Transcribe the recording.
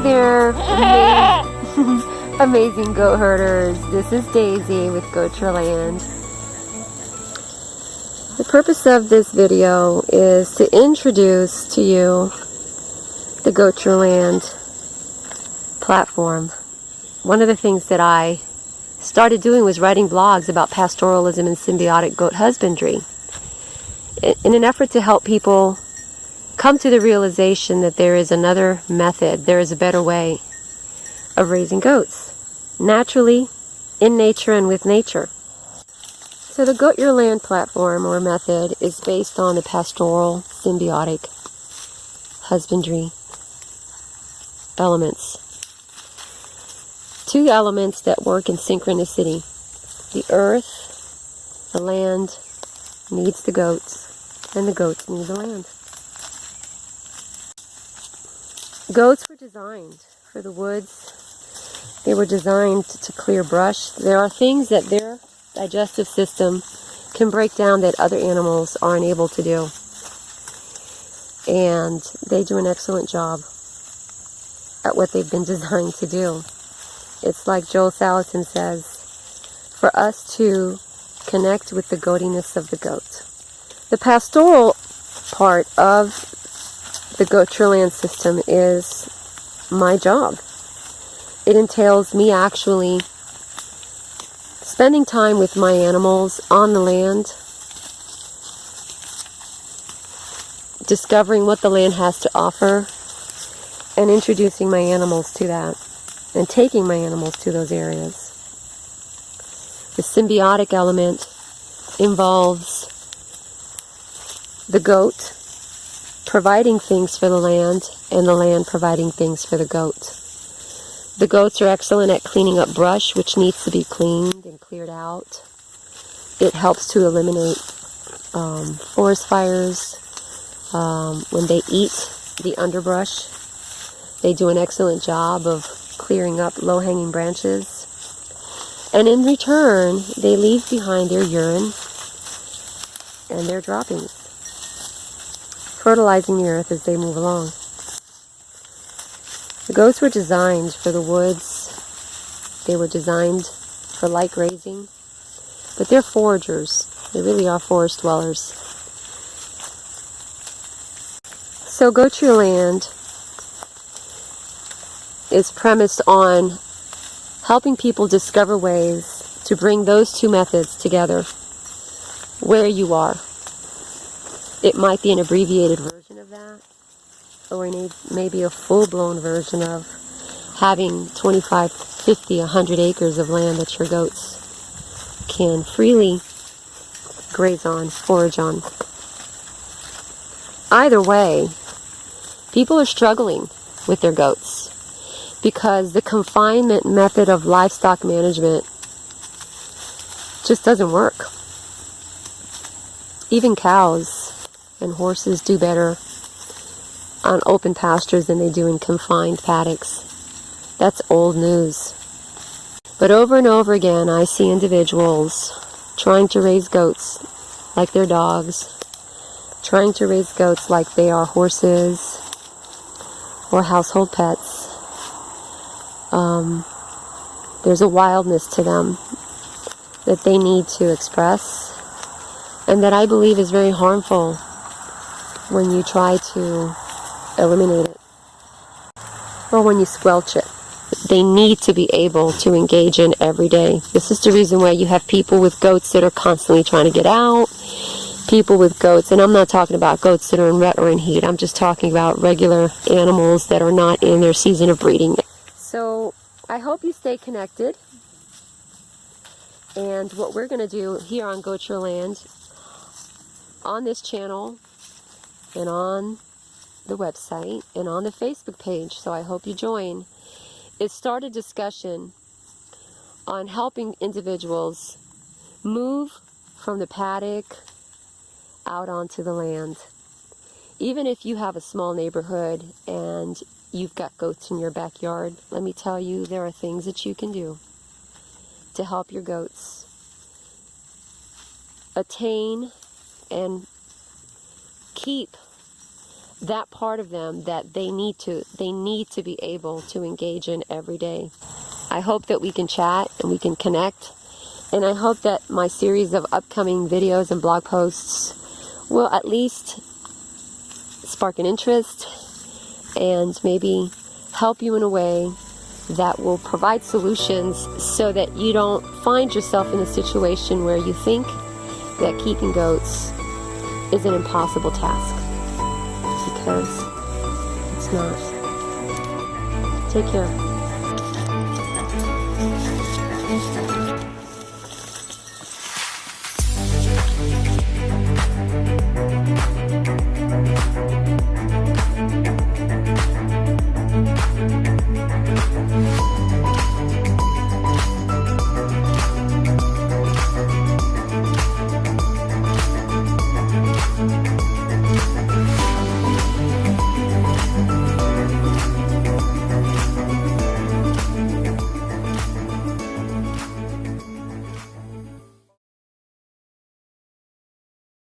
Hello there, amazing goat herders. This is Daisy with Gotra Land. The purpose of this video is to introduce to you the Gotra Land platform. One of the things that I started doing was writing blogs about pastoralism and symbiotic goat husbandry in an effort to help people come to the realization that there is another method, there is a better way of raising goats, naturally, in nature and with nature. So the Goat Your Land platform or method is based on the pastoral symbiotic husbandry elements. Two elements that work in synchronicity. The earth, the land, needs the goats, and the goats need the land. Goats were designed for the woods. They were designed to clear brush. There are things that their digestive system can break down that other animals are unable to do. And they do an excellent job at what they've been designed to do. It's like Joel Salatin says, for us to connect with the goatiness of the goat. The pastoral part of the Gotra Land system is my job. It entails me actually spending time with my animals on the land, discovering what the land has to offer, and introducing my animals to that, and taking my animals to those areas. The symbiotic element involves the goat providing things for the land, and the land providing things for the goat. The goats are excellent at cleaning up brush, which needs to be cleaned and cleared out. It helps to eliminate forest fires. When they eat the underbrush, they do an excellent job of clearing up low-hanging branches. And in return, they leave behind their urine and their droppings, fertilizing the earth as they move along. The goats were designed for the woods. They were designed for light grazing, but they're foragers. They really are forest dwellers. So Goat Your Land is premised on helping people discover ways to bring those two methods together where you are. It might be an abbreviated version of that, or maybe a full-blown version of having 25, 50, 100 acres of land that your goats can freely graze on, forage on. Either way, people are struggling with their goats because the confinement method of livestock management just doesn't work. Even cows and horses do better on open pastures than they do in confined paddocks. That's old news. But over and over again, I see individuals trying to raise goats like they're dogs, trying to raise goats like they are horses or household pets. There's a wildness to them that they need to express, and that I believe is very harmful when you try to eliminate it, or when you squelch it. They need to be able to engage in every day. This is the reason why you have people with goats that are constantly trying to get out, people with goats, and I'm not talking about goats that are in rut or in heat, I'm just talking about regular animals that are not in their season of breeding. So I hope you stay connected, and what we're going to do here on Goat Your Land, on this channel, and on the website, and on the Facebook page, so I hope you join, is start a discussion on helping individuals move from the paddock out onto the land. Even if you have a small neighborhood and you've got goats in your backyard, let me tell you, there are things that you can do to help your goats attain and keep that part of them that they need to be able to engage in every day. I hope that we can chat and we can connect, and I hope that my series of upcoming videos and blog posts will at least spark an interest and maybe help you in a way that will provide solutions so that you don't find yourself in a situation where you think that keeping goats is an impossible task, because it's not. Take care.